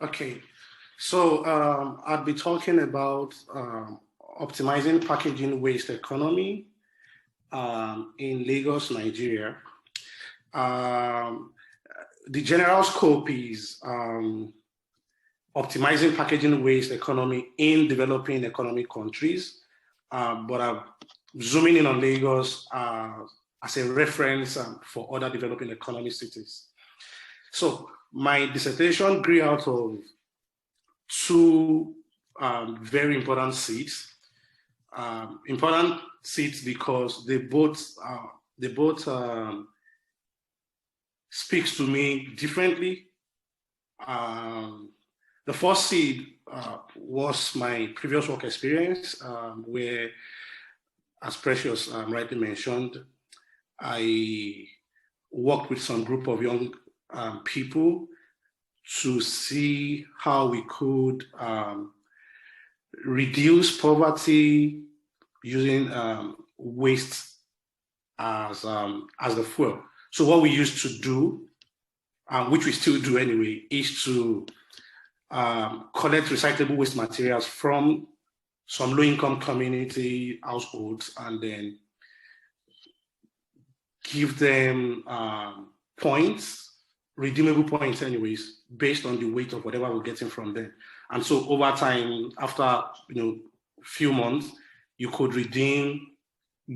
Okay, so I'll be talking about optimizing packaging waste economy in Lagos, Nigeria. Um, the general scope is optimizing packaging waste economy in developing economic countries, but I'm zooming in on Lagos as a reference for other developing economy cities. So my dissertation grew out of two very important seats. Important seats because they both speaks to me differently. The first seed was my previous work experience, where, as Precious rightly mentioned, I worked with some group of young people to see how we could reduce poverty using waste as the fuel. So what we used to do, which we still do anyway, is to collect recyclable waste materials from some low-income community households and then give them points, redeemable points anyways, based on the weight of whatever we're getting from them. And so over time, after few months, you could redeem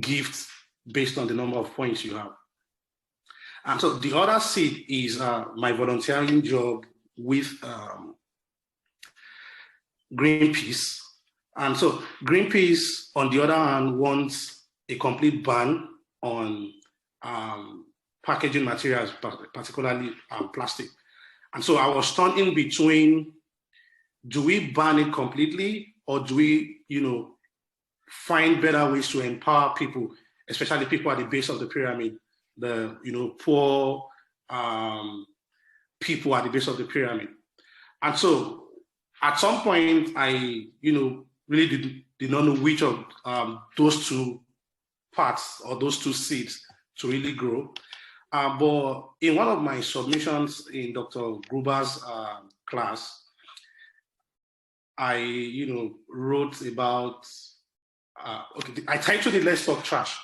gifts based on the number of points you have. And so the other seed is my volunteering job with Greenpeace. And so Greenpeace, on the other hand, wants a complete ban on packaging materials, particularly plastic. And so I was torn in between, do we ban it completely, or do we, find better ways to empower people, especially people at the base of the pyramid, the poor people at the base of the pyramid. And so at some point, I really did not know which of those two parts or those two seeds to really grow. But in one of my submissions in Dr. Gruber's class, I wrote about I titled it "Let's Talk Trash."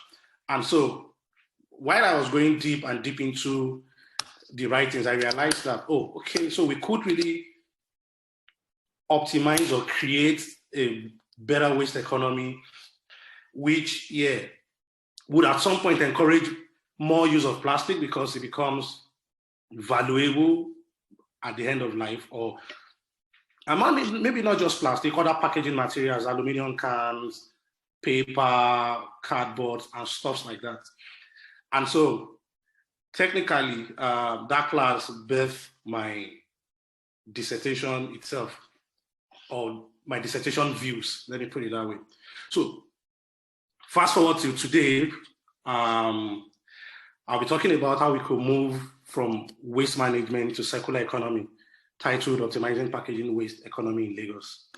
And so while I was going deep into the writings, I realized that, so we could really optimize or create a better waste economy, which, would at some point encourage more use of plastic because it becomes valuable at the end of life, or maybe not just plastic, other packaging materials, aluminum cans, paper, cardboard, and stuff like that. And so technically, that class birthed my dissertation itself, or my dissertation views, let me put it that way. So fast forward to today, I'll be talking about how we could move from waste management to circular economy, titled Optimizing Packaging Waste Economy in Lagos.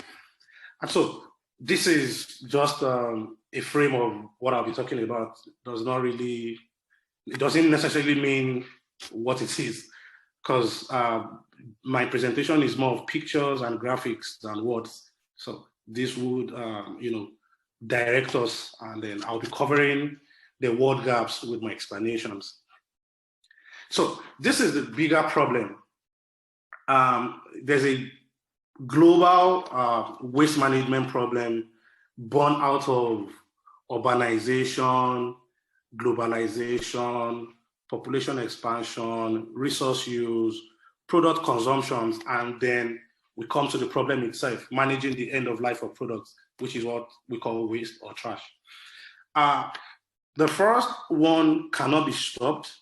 And so this is just a frame of what I'll be talking about. It doesn't necessarily mean what it is, because my presentation is more of pictures and graphics than words. So this would, direct us, and then I'll be covering the word gaps with my explanations. So this is the bigger problem. There's a global waste management problem born out of urbanization, globalization, population expansion, resource use, product consumptions, and then we come to the problem itself, managing the end of life of products, which is what we call waste or trash. The first one cannot be stopped,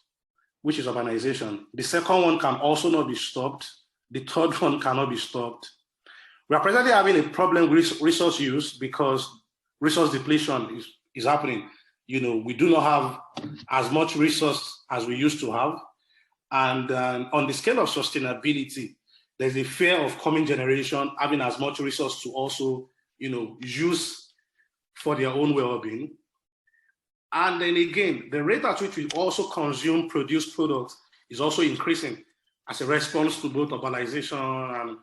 which is urbanization. The second one can also not be stopped. The third one cannot be stopped. We are presently having a problem with resource use because resource depletion is happening. We do not have as much resource as we used to have. And on the scale of sustainability, there's a fear of coming generation having as much resource to also, use for their own well-being. And then again, the rate at which we also consume produced products is also increasing as a response to both urbanization and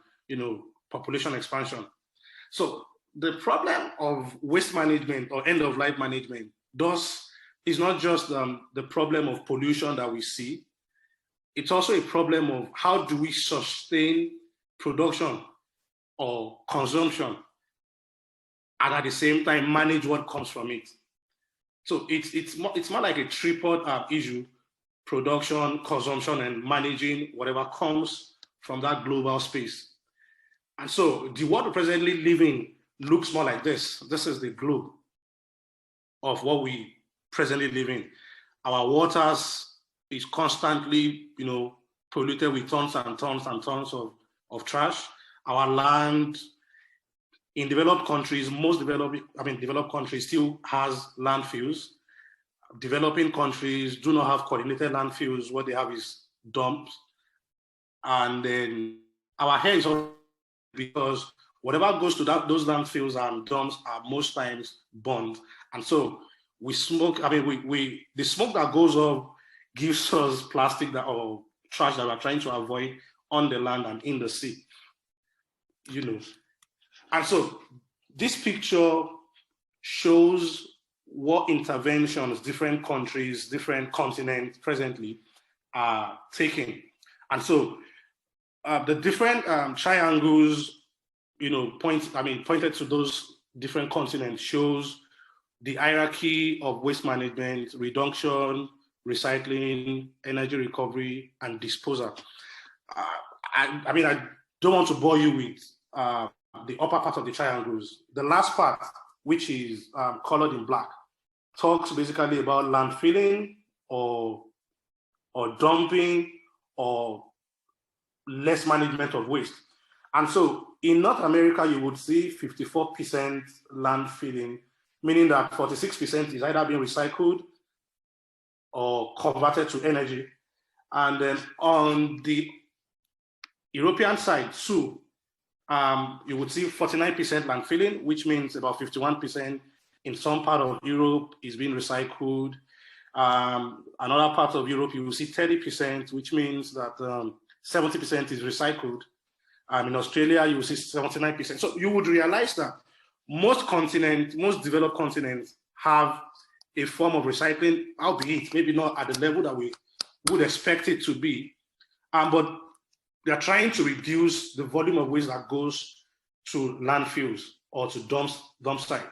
population expansion. So the problem of waste management or end-of-life management is not just the problem of pollution that we see. It's also a problem of how do we sustain production or consumption and at the same time manage what comes from it. So it's more like a tripod issue: production, consumption, and managing whatever comes from that global space. And so the world we presently live in looks more like this. This is the globe of what we presently live in. Our waters is constantly, polluted with tons and tons and tons of trash. Our land in developed countries, developed countries still has landfills. Developing countries do not have coordinated landfills. What they have is dumps. And then our hair is all because whatever goes to those landfills and dumps are most times burned. And so we smoke, the smoke that goes off gives us plastic or trash that we're trying to avoid on the land and in the sea. And so this picture shows what interventions different countries, different continents presently are taking. And so the different triangles, pointed to those different continents shows the hierarchy of waste management, reduction, recycling, energy recovery, and disposal. I don't want to bore you with the upper part of the triangles. The last part, which is colored in black, talks basically about landfilling or dumping or less management of waste. And so in North America, you would see 54% landfilling, meaning that 46% is either being recycled or converted to energy. And then on the European side, too, you would see 49% landfilling, which means about 51% in some part of Europe is being recycled. Another part of Europe, you will see 30%, which means that 70% is recycled. In Australia, you will see 79%. So you would realize that most developed continents have a form of recycling, albeit maybe not at the level that we would expect it to be. But they're trying to reduce the volume of waste that goes to landfills or to dump site.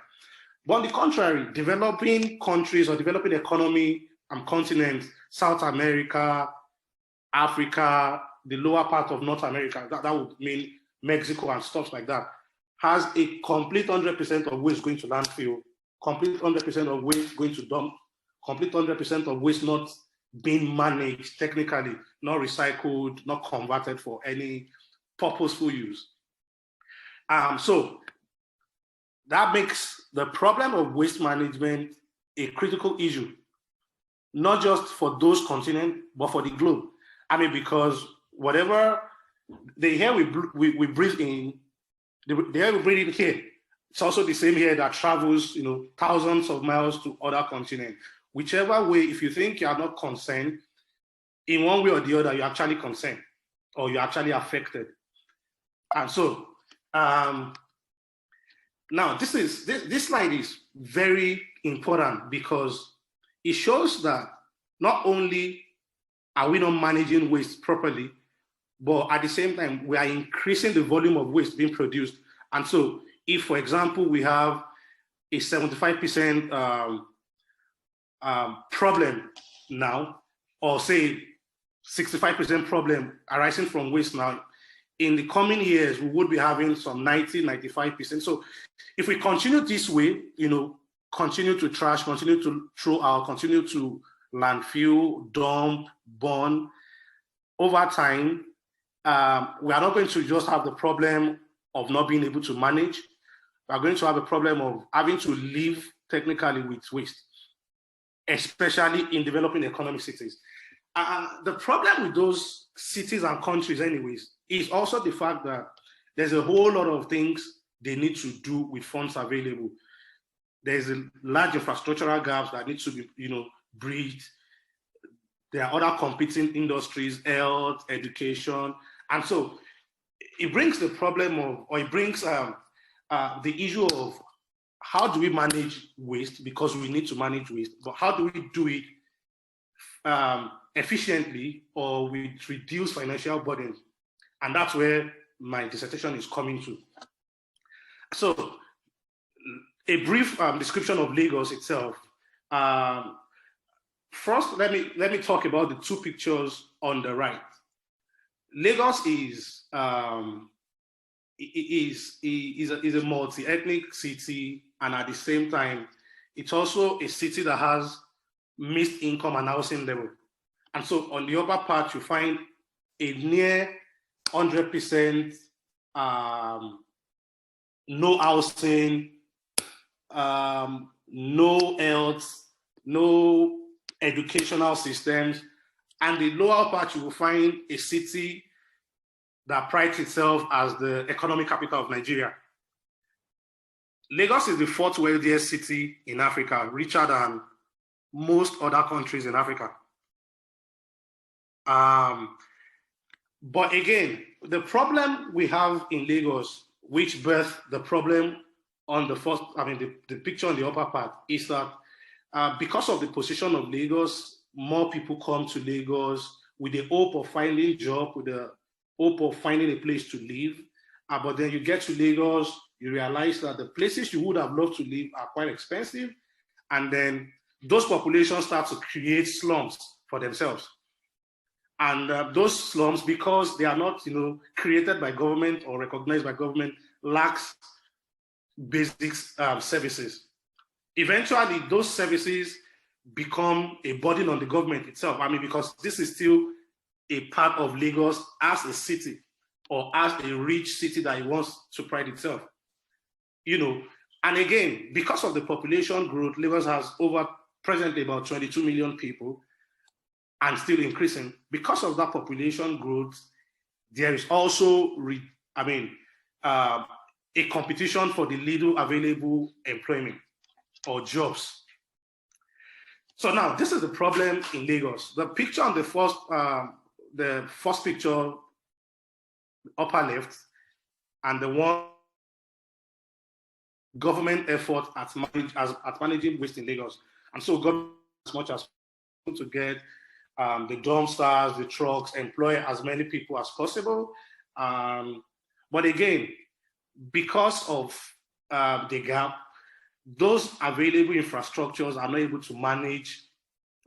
But on the contrary, developing countries or developing economy and continents, South America, Africa, the lower part of North America, that would mean Mexico and stuff like that, has a complete 100% of waste going to landfill, complete 100% of waste going to dump, complete 100% of waste not being managed technically, not recycled, not converted for any purposeful use. So that makes the problem of waste management a critical issue, not just for those continents, but for the globe. Because whatever the air we breathe in, the air we breathe in here, it's also the same air that travels, thousands of miles to other continents. Whichever way, if you think you are not concerned, in one way or the other, you're actually concerned or you're actually affected. And so now this slide is very important because it shows that not only are we not managing waste properly, but at the same time, we are increasing the volume of waste being produced. And so if, for example, we have a 75% problem now, or say 65% problem arising from waste now, in the coming years, we would be having some 90, 95%. So if we continue this way, continue to trash, continue to throw out, continue to landfill, dump, burn, over time, we are not going to just have the problem of not being able to manage. We are going to have a problem of having to live technically with waste, especially in developing economic cities. The problem with those cities and countries anyways is also the fact that there's a whole lot of things they need to do with funds available. There's a large infrastructural gaps that need to be, bridged. There are other competing industries, health, education. And so it brings the problem of, or it brings the issue of how do we manage waste, because we need to manage waste, but how do we do it efficiently or with reduced financial burden? And that's where my dissertation is coming to. So a brief description of Lagos itself. First, let me talk about the two pictures on the right. Lagos is a multi-ethnic city, and at the same time, it's also a city that has mixed income and housing level. And so on the upper part, you find a near 100% no housing, no health, no educational systems. And the lower part, you will find a city that prides itself as the economic capital of Nigeria. Lagos is the fourth wealthiest city in Africa, richer than most other countries in Africa. But again, the problem we have in Lagos, which birthed the problem on the first, the picture on the upper part, is that because of the position of Lagos, more people come to Lagos with the hope of finding a job, with the hope of finding a place to live. But then you get to Lagos, you realize that the places you would have loved to live are quite expensive. And then those populations start to create slums for themselves. And those slums, because they are not, created by government or recognized by government, lacks basic services. Eventually, those services become a burden on the government itself. Because this is still a part of Lagos as a city or as a rich city that it wants to pride itself. And again, because of the population growth, Lagos has presently about 22 million people and still increasing. Because of that population growth, there is also, a competition for the little available employment or jobs. So now, this is the problem in Lagos. The picture on the first picture, upper left, and the one government effort at managing waste in Lagos. And so government as much as possible to get the dumpsters, the trucks, employ as many people as possible. But again, because of the gap, those available infrastructures are not able to manage,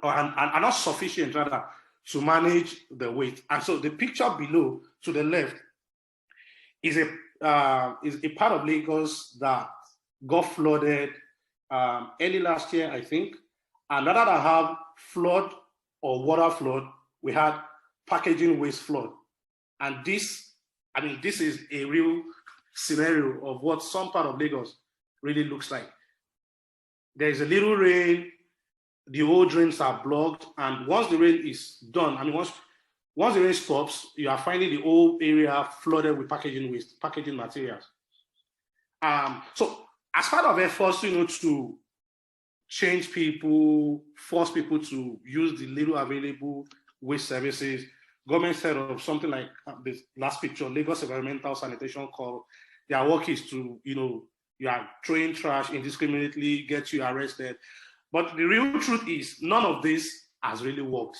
or are not sufficient rather, to manage the waste. And so the picture below to the left is a part of Lagos that got flooded early last year, I think. And rather than have flood or water flood, we had packaging waste flood. And this is a real scenario of what some part of Lagos really looks like. There is a little rain, the old drains are blocked, and once the rain is done, once the rain stops, you are finding the whole area flooded with packaging waste, packaging materials. So as part of efforts, to change people, force people to use the little available waste services, government set up something like this last picture, Lagos Environmental Sanitation Corps. Their work is to, you are throwing trash indiscriminately, get you arrested. But the real truth is none of this has really worked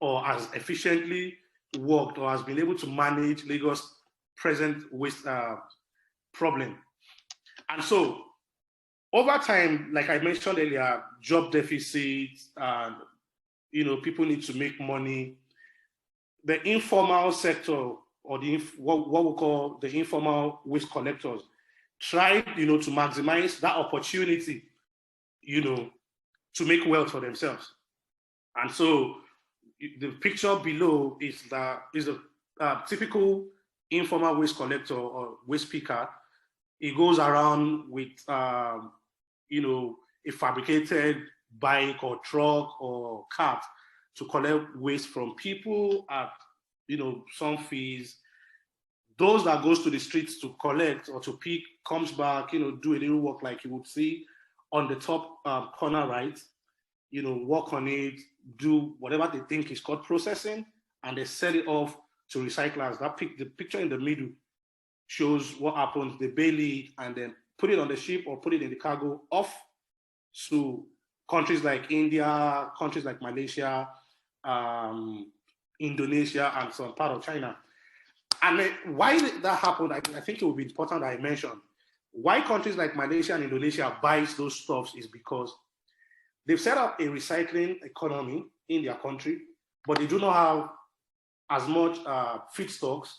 or has efficiently worked or has been able to manage Lagos' present waste problem. And so over time, like I mentioned earlier, job deficits, and people need to make money. The informal sector, or what we call the informal waste collectors, try to maximize that opportunity, to make wealth for themselves. And so the picture below is a typical informal waste collector or waste picker. It goes around with a fabricated bike or truck or cart to collect waste from people at some fees. Those that goes to the streets to collect or to pick comes back, do a little work like you would see on the top corner right, work on it, do whatever they think is called processing, and they sell it off to recyclers. The picture in the middle shows what happens. They bail it and then put it on the ship or put it in the cargo off to countries like India, countries like Malaysia, Indonesia, and some part of China. And why that happened, I think it would be important that I mention. Why countries like Malaysia and Indonesia buys those stuffs is because they've set up a recycling economy in their country, but they do not have as much feedstocks.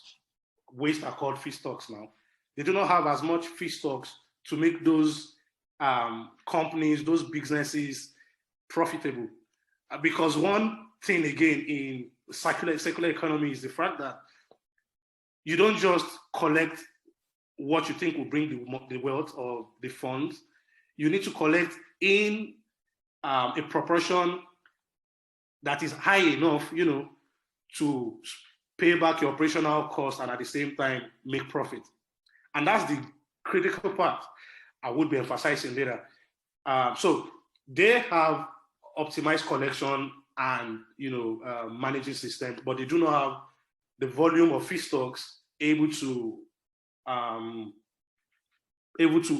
Waste are called feedstocks now. They do not have as much feedstocks to make those companies, those businesses profitable. Because one thing again in circular economy is the fact that you don't just collect what you think will bring the wealth or the funds. You need to collect in a proportion that is high enough, to pay back your operational costs and at the same time make profit. And that's the critical part I would be emphasizing later. So they have optimized collection and managing systems, but they do not have the volume of feedstocks able to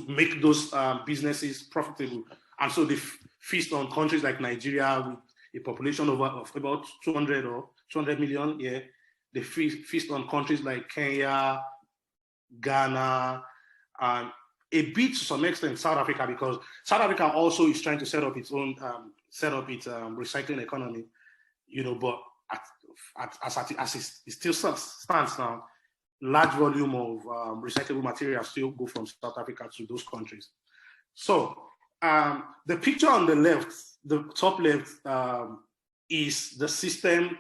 make those businesses profitable. And so they feast on countries like Nigeria with a population of about 200 million. Yeah, they feast on countries like Kenya, Ghana, and a bit to some extent South Africa, because South Africa also is trying to set up its own recycling economy. But as it still stands now, large volume of recyclable materials still go from South Africa to those countries. So the picture on the left, the top left, is the system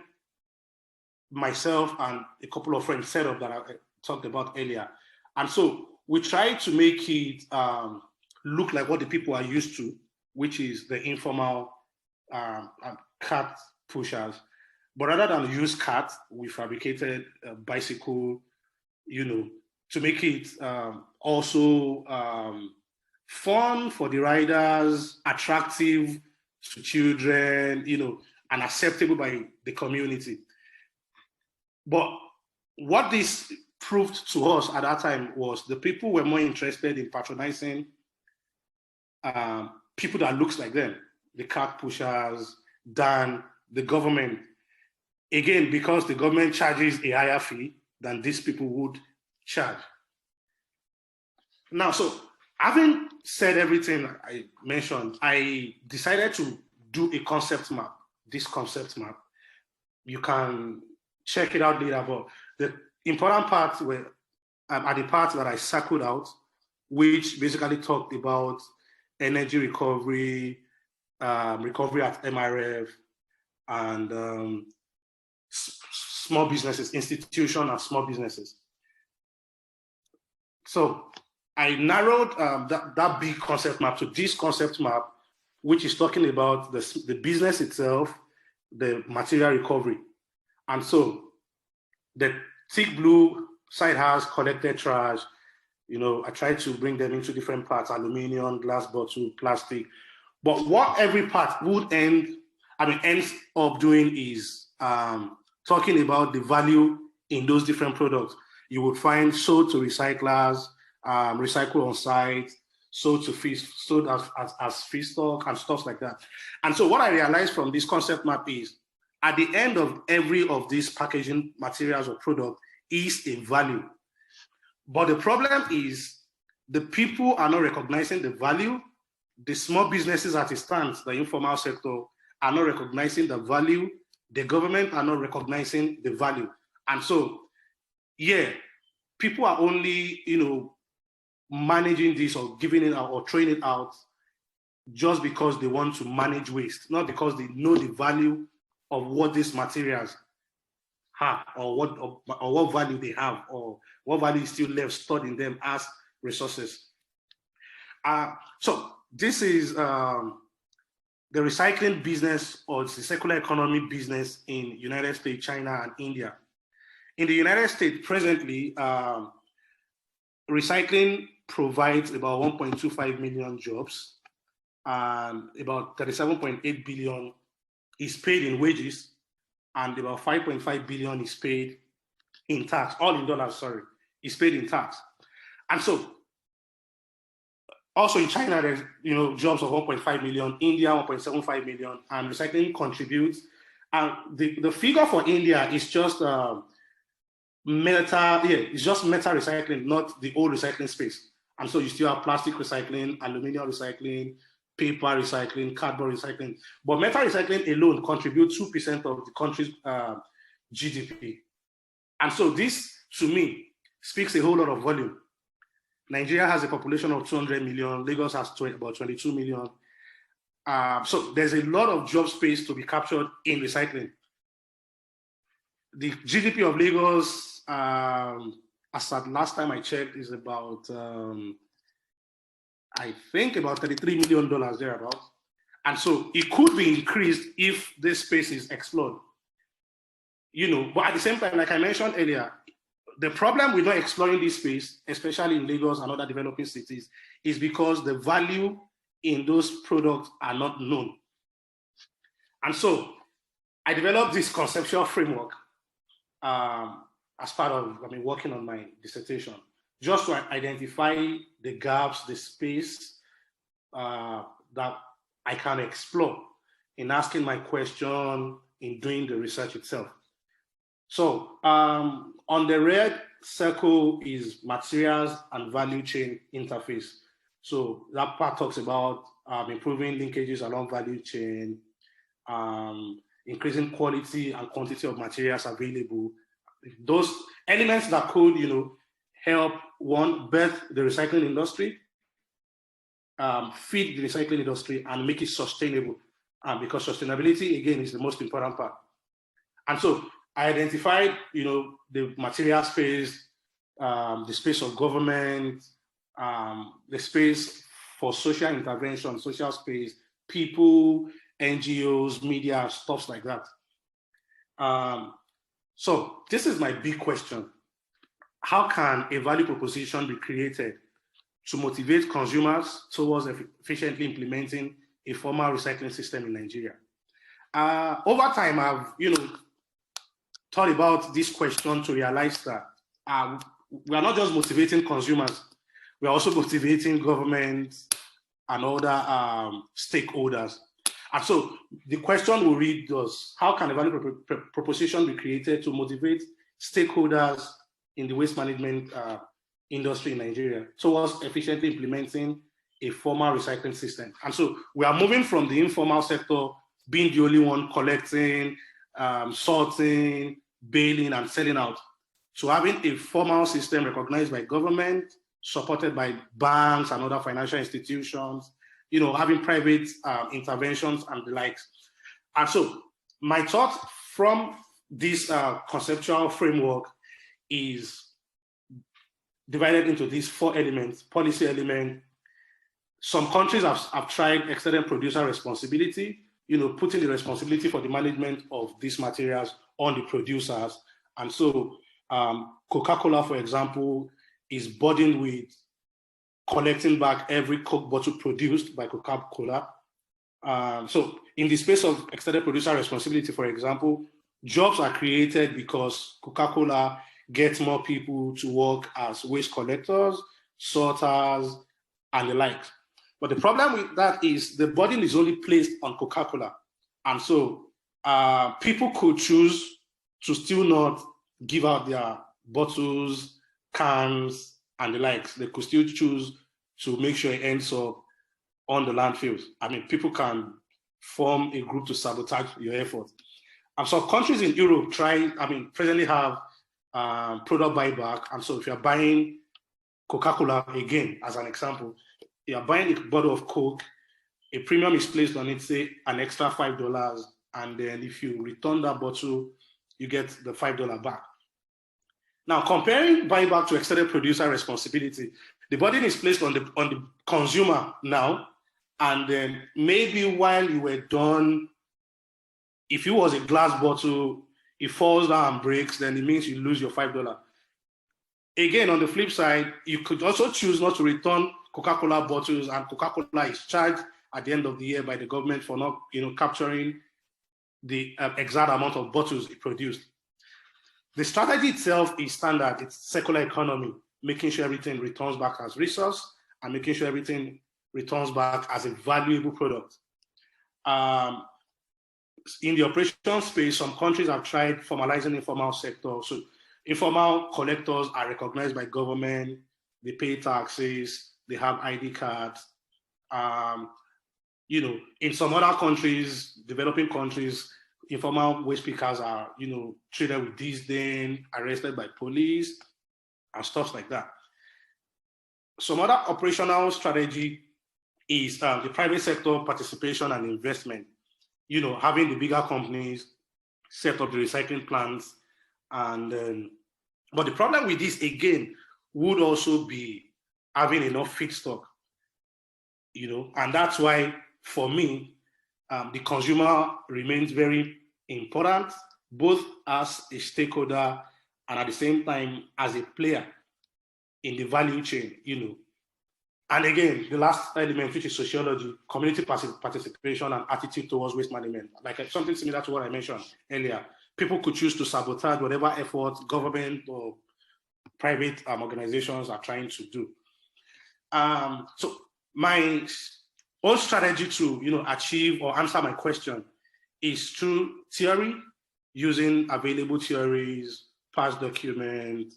myself and a couple of friends set up that I talked about earlier. And so we try to make it look like what the people are used to, which is the informal cart pushers. But rather than use carts, we fabricated a bicycle, to make it also fun for the riders, attractive to children, and acceptable by the community. But what this proved to us at that time was the people were more interested in patronizing people that looks like them, the cart pushers, than the government. Again, because the government charges a higher fee than these people would charge. Now, so having said everything I mentioned, I decided to do a concept map, this concept map. You can check it out later, but the important parts were are the parts that I circled out, which basically talked about energy recovery, recovery at MRF, and small businesses, institution and small businesses. So I narrowed that big concept map to this concept map, which is talking about the business itself, the material recovery. And so the thick blue side has collected trash. I tried to bring them into different parts: aluminum, glass bottle, plastic. But what every part ends up doing is talking about the value in those different products. You would find sold to recyclers, recycle on site, sold as feedstock and stuff like that. And so what I realized from this concept map is, at the end of every of these packaging materials or product is a value. But the problem is the people are not recognizing the value. The small businesses at a stance, the informal sector, are not recognizing the value. The government are not recognizing the value. And so, yeah, people are only, managing this or giving it out or throwing it out just because they want to manage waste, not because they know the value of what these materials have, or what value they have, or what value is still left stored in them as resources. So this is the recycling business, or the circular economy business in United States, China, and India. In the United States, presently, recycling provides about 1.25 million jobs, and about 37.8 billion is paid in wages, and about 5.5 billion is paid in tax, all in dollars, sorry, is paid in tax. And so also in China, there's jobs of 1.5 million, India 1.75 million, and recycling contributes. And the figure for India is just it's just metal recycling, not the old recycling space. And so you still have plastic recycling, aluminum recycling, paper recycling, cardboard recycling. But metal recycling alone contributes 2% of the country's GDP. And so this, to me, speaks a whole lot of volume. Nigeria has a population of 200 million. Lagos has about 22 million. So there's a lot of job space to be captured in recycling. The GDP of Lagos, as at last time I checked, is about, I think about $33 million thereabouts. And so it could be increased if this space is explored. But at the same time, like I mentioned earlier, the problem with not exploring this space, especially in Lagos and other developing cities, is because the value in those products are not known. And so I developed this conceptual framework as part of working on my dissertation, just to identify the gaps, the space that I can explore in asking my question, in doing the research itself. So on the red circle is materials and value chain interface. So that part talks about improving linkages along value chain, increasing quality and quantity of materials available. Those elements that could, help birth the recycling industry, feed the recycling industry, and make it sustainable. Because sustainability, again, is the most important part. And so I identified, the material space, the space of government, the space for social intervention, social space, people, NGOs, media, stuff like that. So this is my big question. How can a value proposition be created to motivate consumers towards efficiently implementing a formal recycling system in Nigeria? Over time, I've, thought about this question to realize that we are not just motivating consumers, we are also motivating governments and other stakeholders. And so the question will read thus: how can a value proposition be created to motivate stakeholders in the waste management industry in Nigeria towards efficiently implementing a formal recycling system? And so we are moving from the informal sector being the only one collecting, sorting, bailing, and selling out, to having a formal system recognized by government, supported by banks and other financial institutions, having private interventions and the likes. And so my thought from this conceptual framework is divided into these 4 elements: policy element. Some countries have tried extended producer responsibility, putting the responsibility for the management of these materials on the producers. And so Coca-Cola, for example, is burdened with collecting back every Coke bottle produced by Coca-Cola. So in the space of extended producer responsibility, for example, jobs are created because Coca-Cola gets more people to work as waste collectors, sorters, and the likes. But the problem with that is the burden is only placed on Coca-Cola. And so people could choose to still not give out their bottles, cans, and the likes. They could still choose to make sure it ends up on the landfills. People can form a group to sabotage your effort. And so countries in Europe presently have product buyback. And so if you're buying Coca-Cola, again, as an example, you're buying a bottle of Coke, a premium is placed on it, say an extra $5, and then if you return that bottle, you get the $5 back. Now, comparing buyback to extended producer responsibility, the burden is placed on the consumer now, and then maybe while you were done, if it was a glass bottle, it falls down and breaks, then it means you lose your $5. Again, on the flip side, you could also choose not to return Coca-Cola bottles, and Coca-Cola is charged at the end of the year by the government for not, capturing the exact amount of bottles it produced. The strategy itself is standard. It's circular economy, making sure everything returns back as resource and making sure everything returns back as a valuable product. In the operation space, some countries have tried formalizing informal sector. So informal collectors are recognized by government, they pay taxes, they have ID cards. You know, in some other countries, developing countries, informal waste pickers are, you know, treated with disdain, arrested by police, and stuff like that. Some other operational strategy is the private sector participation and investment. You know, having the bigger companies set up the recycling plants, and but the problem with this again would also be having enough feedstock. You know, and that's why for me, the consumer remains very important, both as a stakeholder and at the same time as a player in the value chain, you know. And again, the last element, which is sociology, community participation and attitude towards waste management. Like something similar to what I mentioned earlier. People could choose to sabotage whatever efforts government or private organizations are trying to do. So my whole strategy to, you know, achieve or answer my question is through theory, using available theories, past documents,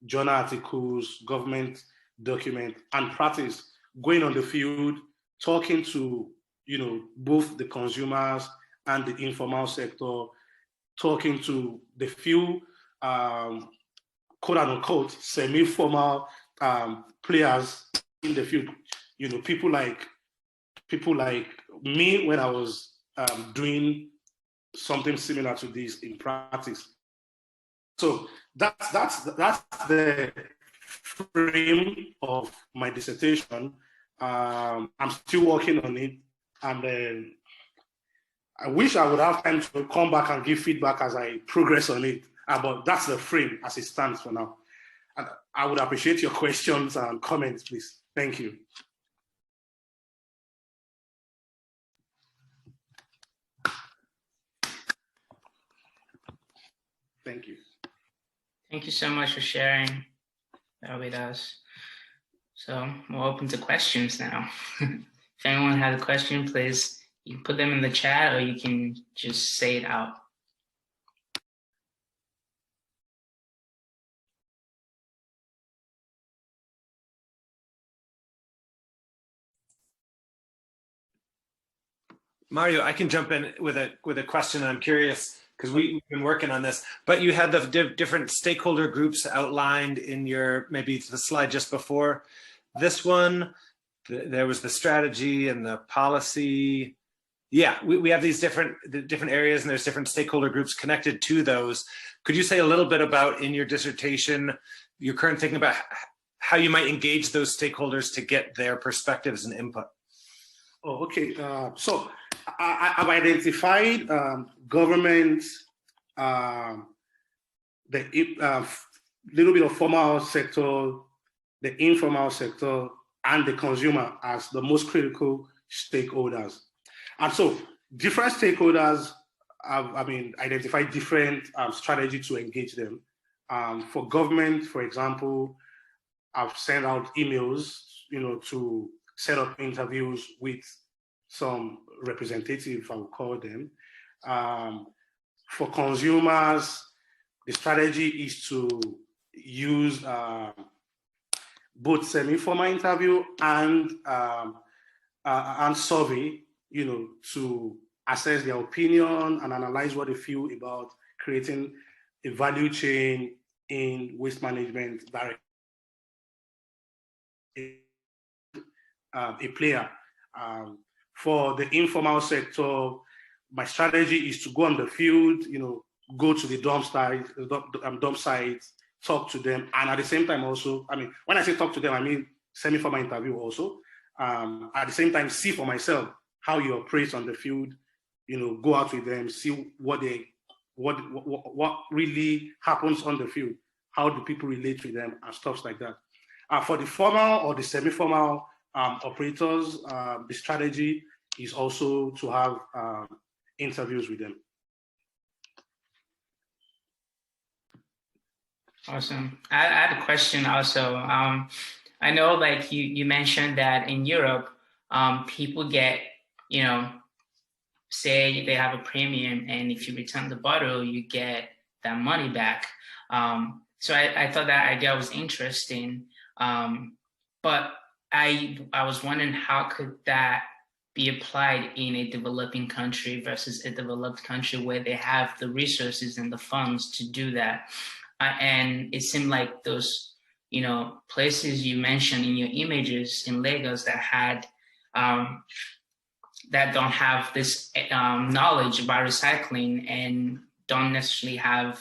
journal articles, government document, and practice, going on the field, talking to, you know, both the consumers and the informal sector, talking to the few quote unquote semi-formal players in the field, you know, people like me when I was doing something similar to this in practice. So that's the frame of my dissertation. I'm still working on it, and I wish I would have time to come back and give feedback as I progress on it. But that's the frame as it stands for now. And I would appreciate your questions and comments, please. Thank you. Thank you. Thank you so much for sharing that with us. So we're open to questions now. If anyone has a question, please, you can put them in the chat or you can just say it out. Mario, I can jump in with a question. I'm curious because we've been working on this, but you had the different stakeholder groups outlined in your, maybe the slide just before this one. There was the strategy and the policy. Yeah, we have these different areas, and there's different stakeholder groups connected to those. Could you say a little bit about, in your dissertation, your current thinking about how you might engage those stakeholders to get their perspectives and input? Oh, okay. So I've identified government, the little bit of formal sector, the informal sector, and the consumer as the most critical stakeholders. And so different stakeholders have, identified different strategies to engage them. For government, for example, I've sent out emails, you know, to set up interviews with some representatives, I would call them. For consumers, the strategy is to use both semi-formal interview and survey, you know, to assess their opinion and analyze what they feel about creating a value chain in waste management directly. A player. For the informal sector, my strategy is to go on the field, you know, go to the dump sites, talk to them, and at the same time also, when I say talk to them, I mean semi-formal interview also. At the same time, see for myself how you operate on the field, you know, go out with them, see what really happens on the field, how do people relate with them and stuff like that. For the formal or the semi-formal operators, the strategy is also to have interviews with them. Awesome. I had a question also. I know like you mentioned that in Europe, people get, you know, say they have a premium, and if you return the bottle, you get that money back. So I thought that idea was interesting. But I was wondering, how could that be applied in a developing country versus a developed country where they have the resources and the funds to do that? And it seemed like those, you know, places you mentioned in your images in Lagos that had that don't have this knowledge about recycling and don't necessarily have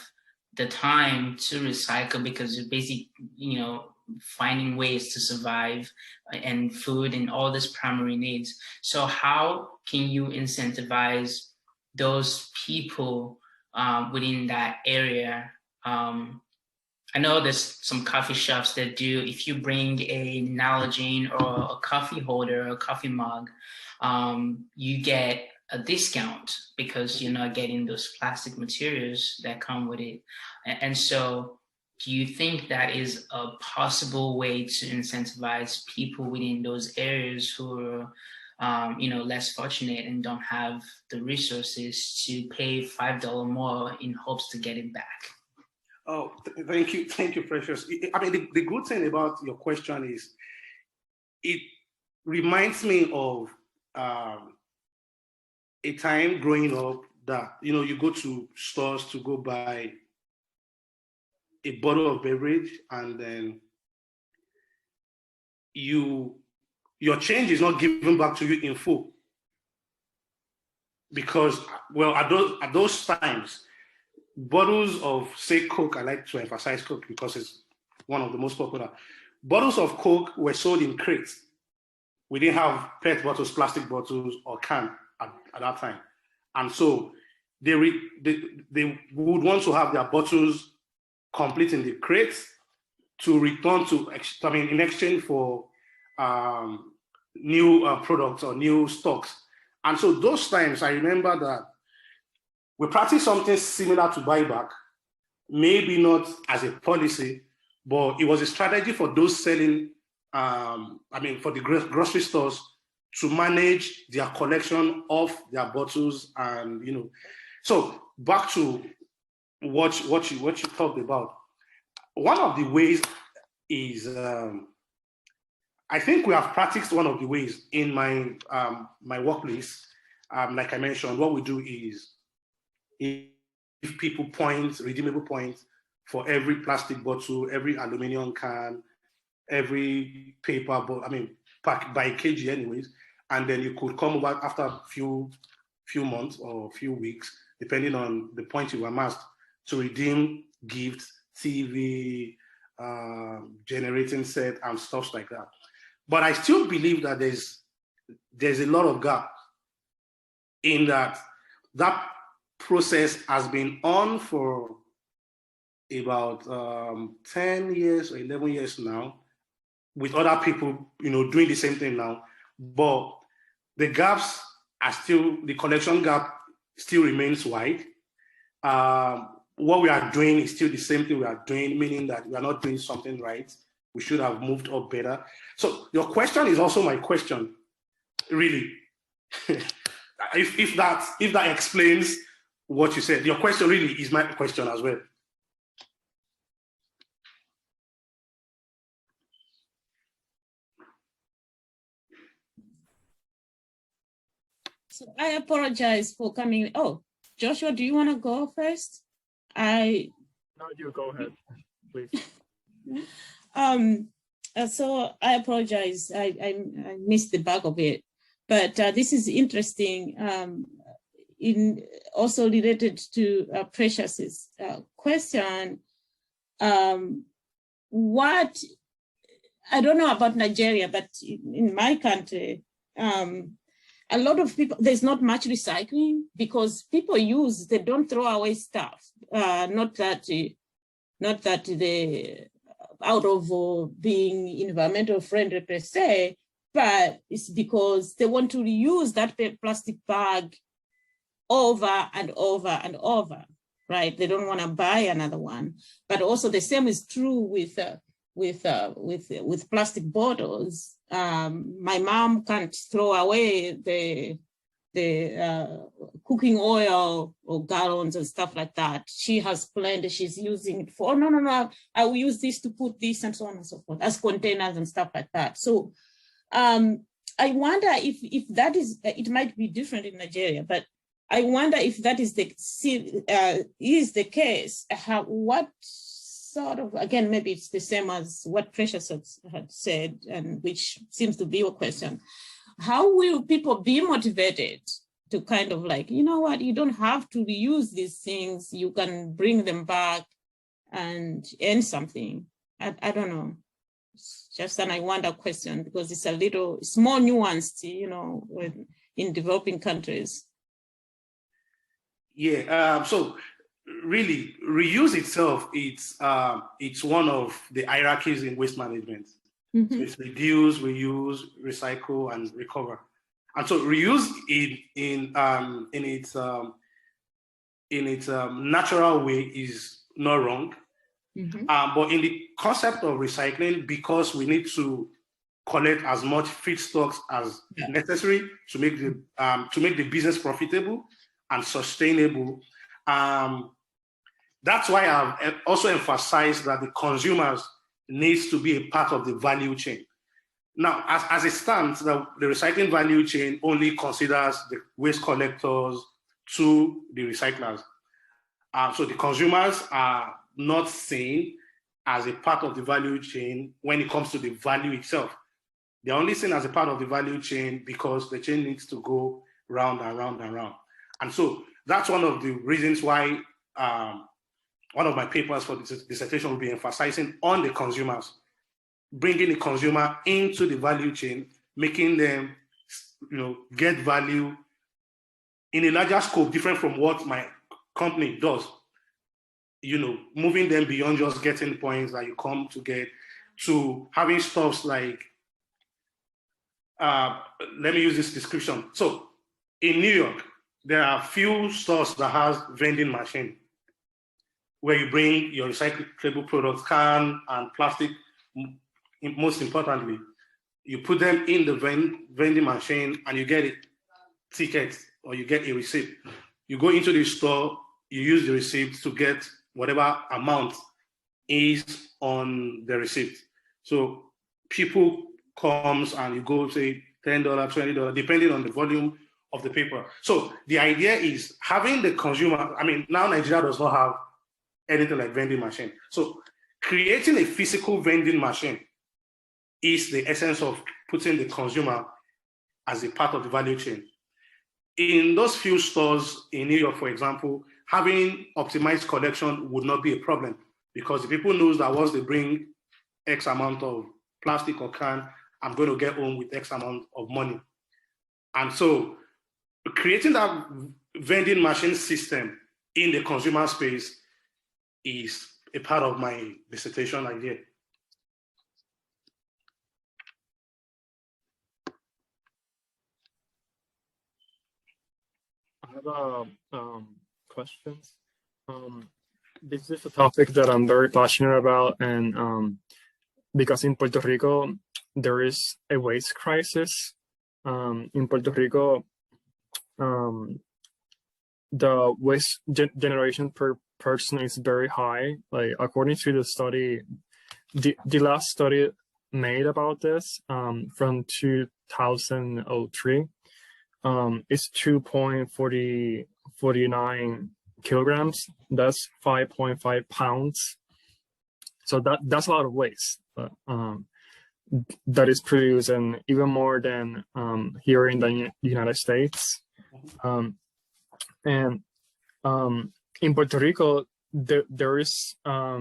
the time to recycle because you're basically, you know, finding ways to survive and food and all these primary needs. So how can you incentivize those people within that area? I know there's some coffee shops that do, if you bring a Nalgene or a coffee holder or a coffee mug, you get a discount because you're not getting those plastic materials that come with it. And so do you think that is a possible way to incentivize people within those areas who are, you know, less fortunate and don't have the resources to pay $5 more in hopes to get it back? Oh, thank you, Precious. I mean, the good thing about your question is it reminds me of a time growing up that, you know, you go to stores to go buy a bottle of beverage, and then your change is not given back to you in full. Because, well, at those times, bottles of, say, Coke, I like to emphasize Coke because it's one of the most popular. Bottles of Coke were sold in crates. We didn't have PET bottles, plastic bottles, or can at that time. And so they would want to have their bottles complete in the crates to return to, I mean, in exchange for new products or new stocks. And so those times, I remember that we practiced something similar to buyback, maybe not as a policy, but it was a strategy for those selling, for the grocery stores to manage their collection of their bottles. And, you know, so back to what you talked about. One of the ways is, I think we have practiced one of the ways in my my workplace. Like I mentioned, what we do is give people points, redeemable points for every plastic bottle, every aluminum can, every paper bottle, packed by kg anyways. And then you could come over after a few months or a few weeks, depending on the points you amassed, to redeem gifts, TV, generating set, and stuff like that. But I still believe that there's a lot of gap in that process has been on for about 10 years or 11 years now, with other people, you know, doing the same thing now. But the gaps are still, the collection gap still remains wide. What we are doing is still the same thing we are doing, meaning that we are not doing something right. We should have moved up better. So your question is also my question, really. if that explains what you said, your question really is my question as well. So I apologize for coming. Oh, Joshua, do you want to go first? No, you go ahead, please. So I apologize. I missed the back of it, but this is interesting. In also related to Precious's question. What I don't know about Nigeria, but in my country, a lot of people, there's not much recycling because people use, they don't throw away stuff. Not that they out of being environmental friendly per se, but it's because they want to reuse that plastic bag over and over and over. right? They don't want to buy another one. But also the same is true with plastic bottles. My mom can't throw away the cooking oil or gallons and stuff like that. She has plenty. She's using it for, oh, no, I will use this to put this and so on and so forth as containers and stuff like that. So I wonder if that is, it might be different in Nigeria, but I wonder if that is the case. What sort of, again, maybe it's the same as what Precious had said, and which seems to be your question. How will people be motivated to kind of like, you know what, you don't have to reuse these things, you can bring them back and earn something? I don't know. It's just an I wonder question, because it's more nuanced, you know, in developing countries. Yeah, so really reuse itself, it's one of the hierarchies in waste management. Mm-hmm. So it's reduce, reuse, recycle, and recover. And so reuse in its natural way is not wrong. Mm-hmm. But in the concept of recycling, because we need to collect as much feedstocks as necessary to make the business profitable and sustainable, that's why I've also emphasized that the consumers needs to be a part of the value chain. Now, as it stands, the recycling value chain only considers the waste collectors to the recyclers. So the consumers are not seen as a part of the value chain when it comes to the value itself. They're only seen as a part of the value chain because the chain needs to go round and round and round. And so that's one of the reasons why one of my papers for this dissertation will be emphasizing on the consumers, bringing the consumer into the value chain, making them, get value in a larger scope, different from what my company does. Moving them beyond just getting points that you come to get, to having stuffs like, let me use this description. So in New York, there are few stores that has vending machine where you bring your recyclable products, can and plastic. Most importantly, you put them in the vending machine and you get a ticket or you get a receipt. You go into the store, you use the receipt to get whatever amount is on the receipt. So people comes and you go say $10, $20, depending on the volume of the paper. So the idea is having the consumer, now Nigeria does not have anything like vending machine. So creating a physical vending machine is the essence of putting the consumer as a part of the value chain. In those few stores in New York, for example, having optimized collection would not be a problem because the people knows that once they bring X amount of plastic or can, I'm going to get home with X amount of money. And so creating that vending machine system in the consumer space is a part of my dissertation idea. I have questions. This is a topic that I'm very passionate about, and because in Puerto Rico there is a waste crisis. In Puerto Rico, the waste generation per person is very high. Like according to the study, the last study made about this from 2003, is 2.49 kilograms. That's 5.5 pounds. So that's a lot of waste. But that is produced, and even more than here in the United States. And in Puerto Rico, there is a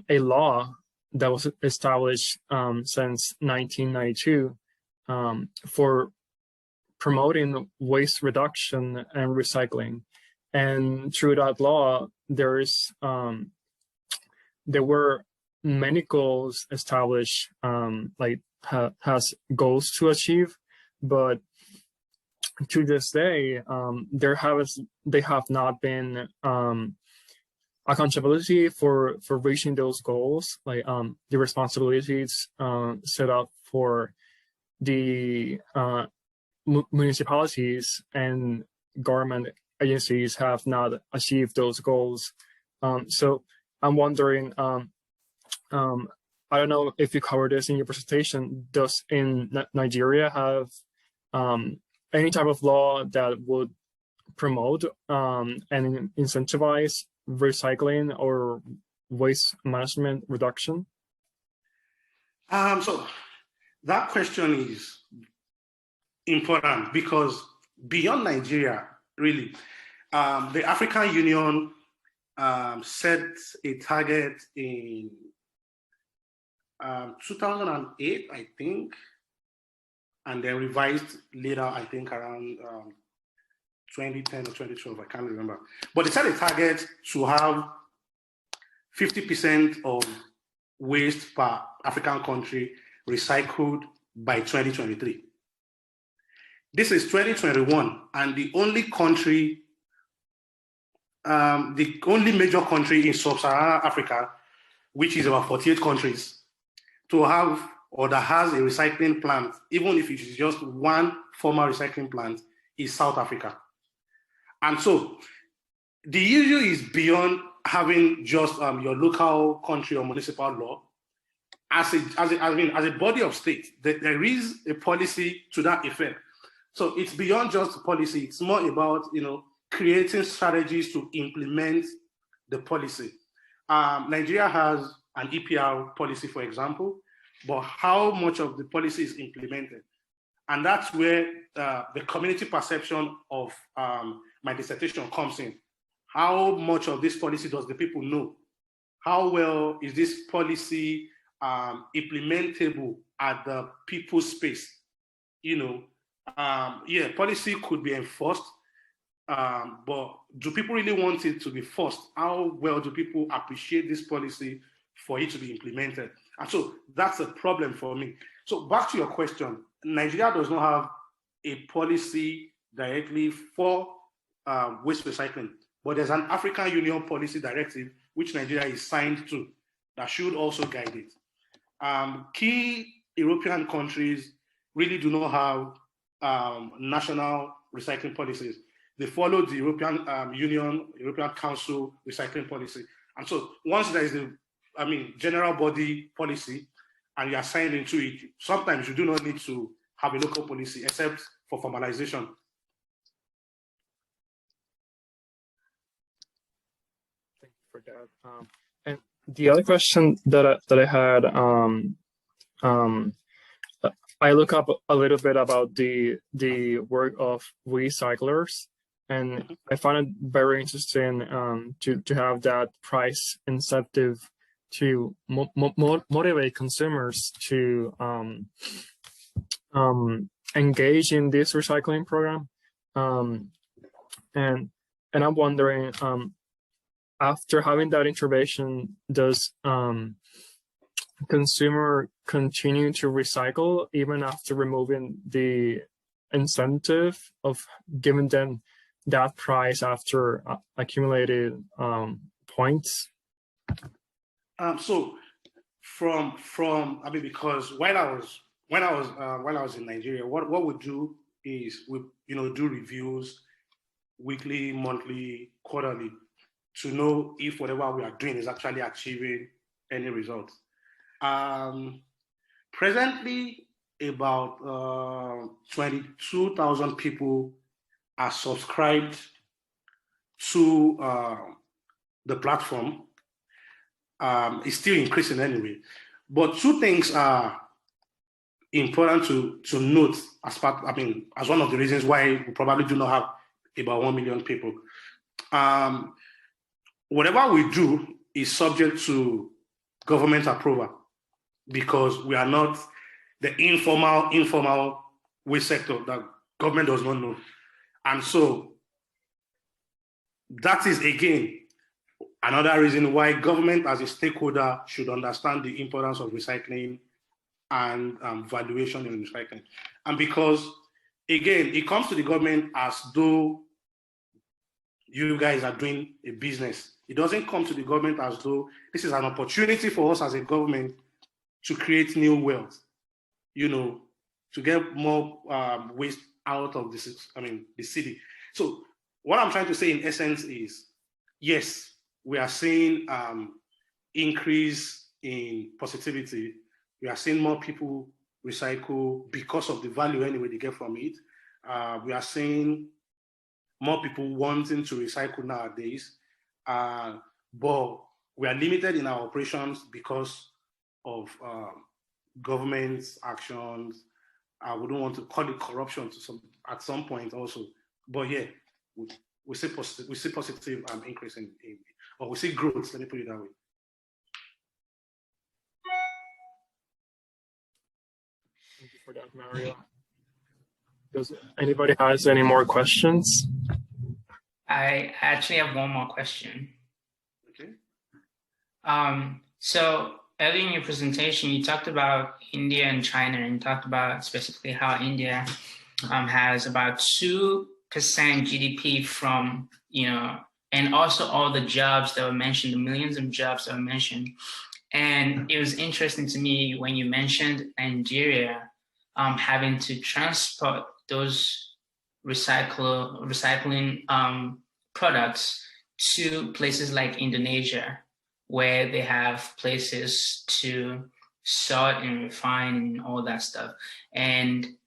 law that was established since 1992 for promoting waste reduction and recycling. And through that law, there were many goals established, has goals to achieve, but to this day, they have not been accountability for reaching those goals, like the responsibilities set up for the municipalities and government agencies have not achieved those goals. So I'm wondering, I don't know if you covered this in your presentation, does in Nigeria have any type of law that would promote and incentivize recycling or waste management reduction? So that question is important because beyond Nigeria, really, the African Union set a target in 2008, I think, and then revised later, I think around 2010 or 2012, I can't remember. But they set a target to have 50% of waste per African country recycled by 2023. This is 2021, and the only country, the only major country in sub-Saharan Africa, which is about 48 countries, to have or that has a recycling plant, even if it is just one formal recycling plant, is South Africa. And so the issue is beyond having just your local country or municipal law. As a body of state, there is a policy to that effect. So it's beyond just policy. It's more about creating strategies to implement the policy. Nigeria has an EPR policy, for example, but how much of the policy is implemented? And that's where the community perception of my dissertation comes in. How much of this policy does the people know? How well is this policy implementable at the people's space? Policy could be enforced, but do people really want it to be forced? How well do people appreciate this policy for it to be implemented? And so that's a problem for me. So back to your question, Nigeria does not have a policy directly for waste recycling, but there's an African Union policy directive which Nigeria is signed to that should also guide it. Key European countries really do not have national recycling policies. They follow the European European Council recycling policy. And so once there is a general body policy and you are signed into it, sometimes you do not need to have a local policy except for formalization. Thank you for that. And the other question that I had, I look up a little bit about the work of recyclers, and I find it very interesting to have that price incentive to motivate consumers to engage in this recycling program. And I'm wondering, after having that intervention, does consumer continue to recycle even after removing the incentive of giving them that price after accumulated points? So because when I was in Nigeria, what we do is we do reviews weekly, monthly, quarterly to know if whatever we are doing is actually achieving any results. Presently, about 22,000 people are subscribed to the platform. It's still increasing anyway. But two things are important to note as one of the reasons why we probably do not have about 1 million people. Whatever we do is subject to government approval because we are not the informal waste sector that government does not know. And so that is, again, another reason why government as a stakeholder should understand the importance of recycling and valuation in recycling. And because again, it comes to the government as though you guys are doing a business. It doesn't come to the government as though this is an opportunity for us as a government to create new wealth, to get more waste out of the city. So what I'm trying to say in essence is, yes, we are seeing increase in positivity. We are seeing more people recycle because of the value anyway they get from it. We are seeing more people wanting to recycle nowadays, but we are limited in our operations because of government actions. We don't want to call it corruption at some point also, but yeah, we see positive increase or we see growth. Let me put it that way. Thank you for that, Mario. Does anybody has any more questions? I actually have one more question. Okay. So earlier in your presentation, you talked about India and China, and you talked about specifically how India has about 2% GDP from, and also all the jobs that were mentioned, the millions of jobs that were mentioned. And it was interesting to me when you mentioned Nigeria having to transport those recycling products to places like Indonesia, where they have places to sort and refine and all that stuff. And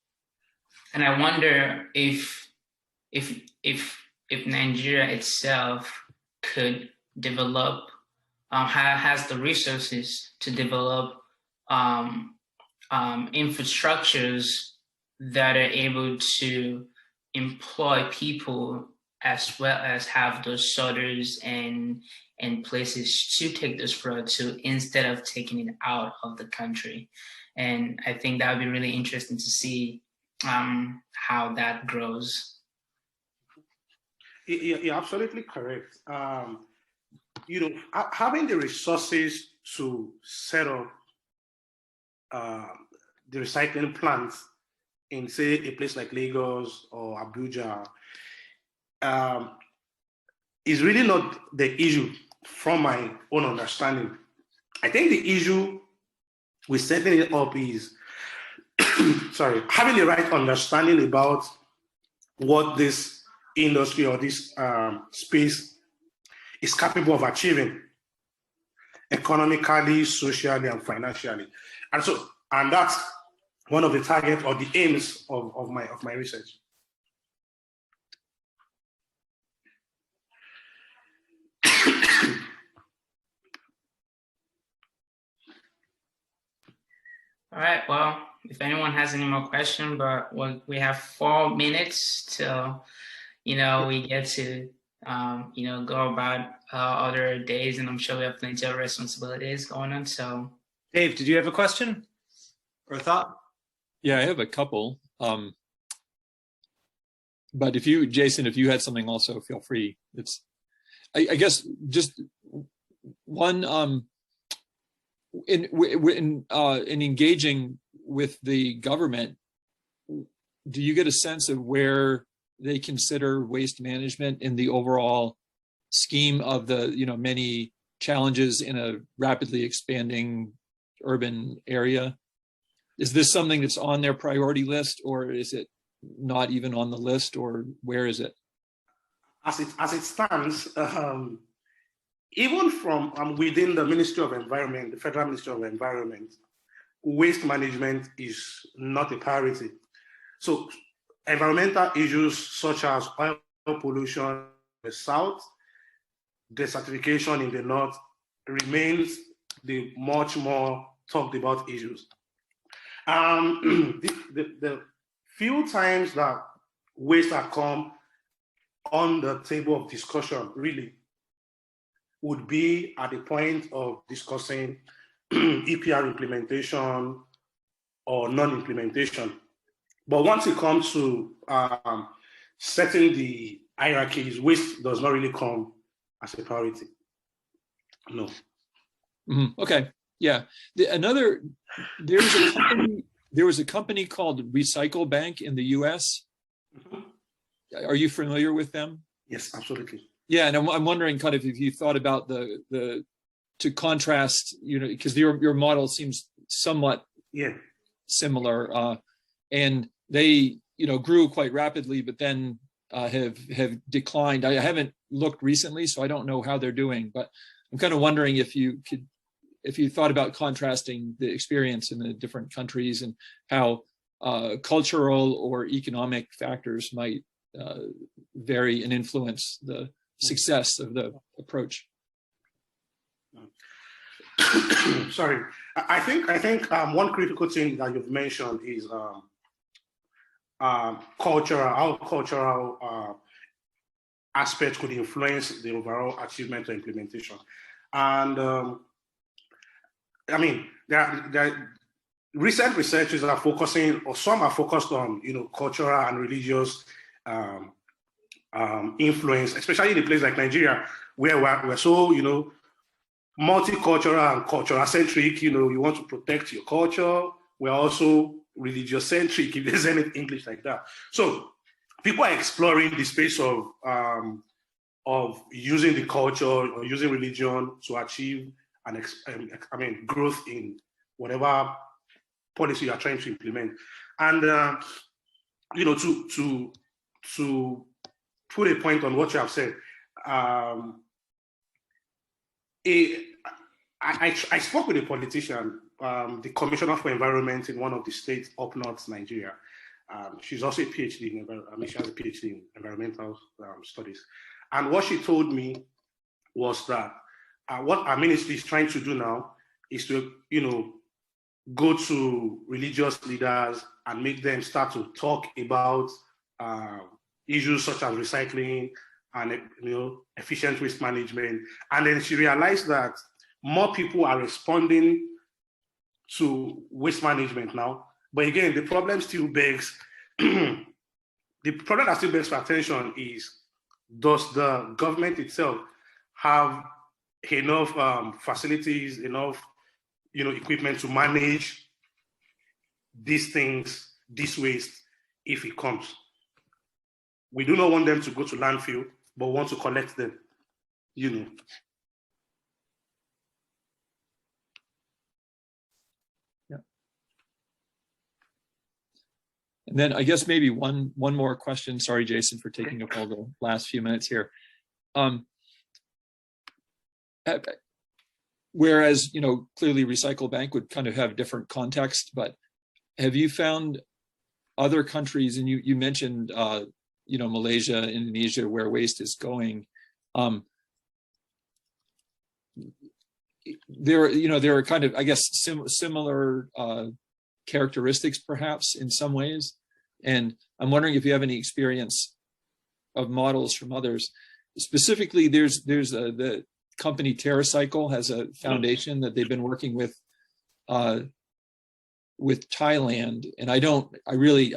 I wonder if Nigeria itself could develop, has the resources to develop infrastructures that are able to employ people as well as have those sorters and places to take this product to, instead of taking it out of the country. And I think that would be really interesting to see how that grows. You're absolutely correct. Having the resources to set up the recycling plants in, say, a place like Lagos or Abuja is really not the issue from my own understanding. I think the issue with setting it up is having the right understanding about what this industry or this space is capable of achieving economically, socially, and financially. And that's one of the targets or the aims of my research. All right, well, if anyone has any more questions, but we have 4 minutes till, we get to, go about other days, and I'm sure we have plenty of responsibilities going on, so. Dave, did you have a question or a thought? Yeah, I have a couple. But Jason, if you had something also, feel free. I guess just one, in engaging with the government, do you get a sense of where they consider waste management in the overall scheme of the many challenges in a rapidly expanding urban area? Is this something that's on their priority list, or is it not even on the list, or where is it? As it stands, even from within the Ministry of Environment, the Federal Ministry of Environment, waste management is not a priority. So environmental issues such as oil pollution in the south, desertification in the north remains the much more talked about issues. The few times that waste have come on the table of discussion really would be at the point of discussing EPR implementation or non-implementation. But once it comes to setting the hierarchies, waste does not really come as a priority. No. Mm-hmm. Okay. Yeah. There was a company called Recycle Bank in the US Are you familiar with them? Yes, absolutely. Yeah, and I'm wondering kind of if you thought about the to contrast, because your model seems somewhat similar, and they grew quite rapidly, but then have declined. I haven't looked recently, so I don't know how they're doing, but I'm kind of wondering if you thought about contrasting the experience in the different countries and how cultural or economic factors might vary and influence the success of the approach. Sorry, I think one critical thing that you've mentioned is how cultural aspects could influence the overall achievement or implementation. And I mean, recent researchers are focusing, or some are focused on, cultural and religious influence, especially in a place like Nigeria, where we're so, multicultural and cultural centric. You want to protect your culture. We're also religious centric, if there's any English like that. So people are exploring the space of using the culture or using religion to achieve growth in whatever policy you are trying to implement. And to put a point on what you have said, I spoke with a politician, the Commissioner for Environment in one of the states up north, Nigeria. She's also a PhD she has a PhD in environmental studies. And what she told me was that what our ministry is trying to do now is to, go to religious leaders and make them start to talk about issues such as recycling and efficient waste management. And then she realized that more people are responding to waste management now. But again, the problem still begs, the problem that still begs for attention is, does the government itself have enough facilities, enough equipment to manage these things, this waste, if it comes? We do not want them to go to landfill, but want to collect them, Yeah. And then I guess maybe one more question. Sorry, Jason, for taking up all the last few minutes here. Whereas, clearly Recycle Bank would kind of have different context, but have you found other countries, and you mentioned, Malaysia, Indonesia, where waste is going, there are kind of, I guess, similar characteristics perhaps in some ways. And I'm wondering if you have any experience of models from others. Specifically, there's the company TerraCycle has a foundation that they've been working with Thailand, and I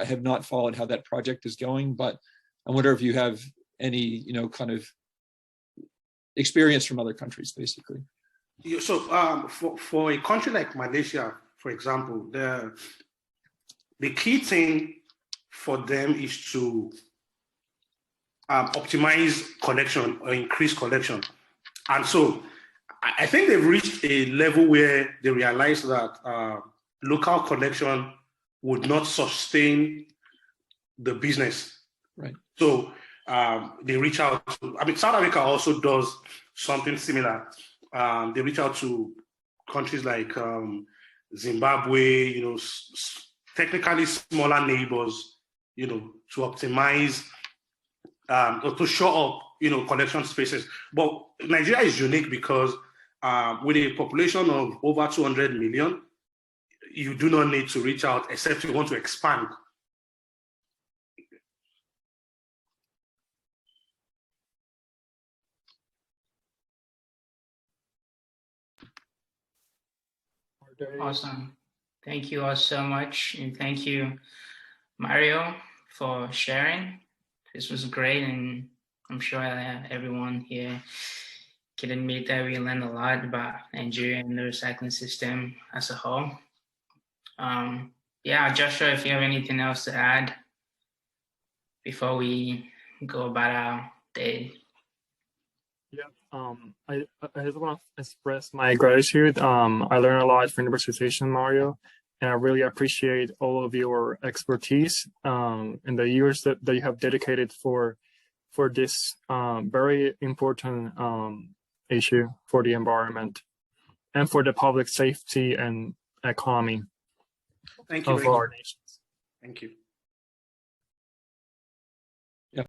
have not followed how that project is going, but I wonder if you have any kind of experience from other countries, basically. Yeah, so for a country like Malaysia, for example, the key thing for them is to optimize collection or increase collection. And so I think they've reached a level where they realize that local collection would not sustain the business. Right. So they reach out to, South Africa also does something similar. They reach out to countries like Zimbabwe, technically smaller neighbors, to optimize or to show up, collection spaces. But Nigeria is unique because with a population of over 200 million, you do not need to reach out except you want to expand. Awesome. Thank you all so much. And thank you, Mario, for sharing. This was great. And I'm sure everyone here can admit that we learned a lot about Nigeria and the recycling system as a whole. Yeah, Joshua, if you have anything else to add. before we go about our day? Yeah, I just want to express my gratitude. I learned a lot from the conversation, Mario, and I really appreciate all of your expertise and the years that you have dedicated for this very important issue for the environment and for the public safety and economy Thank you of very much. our nations. Thank you.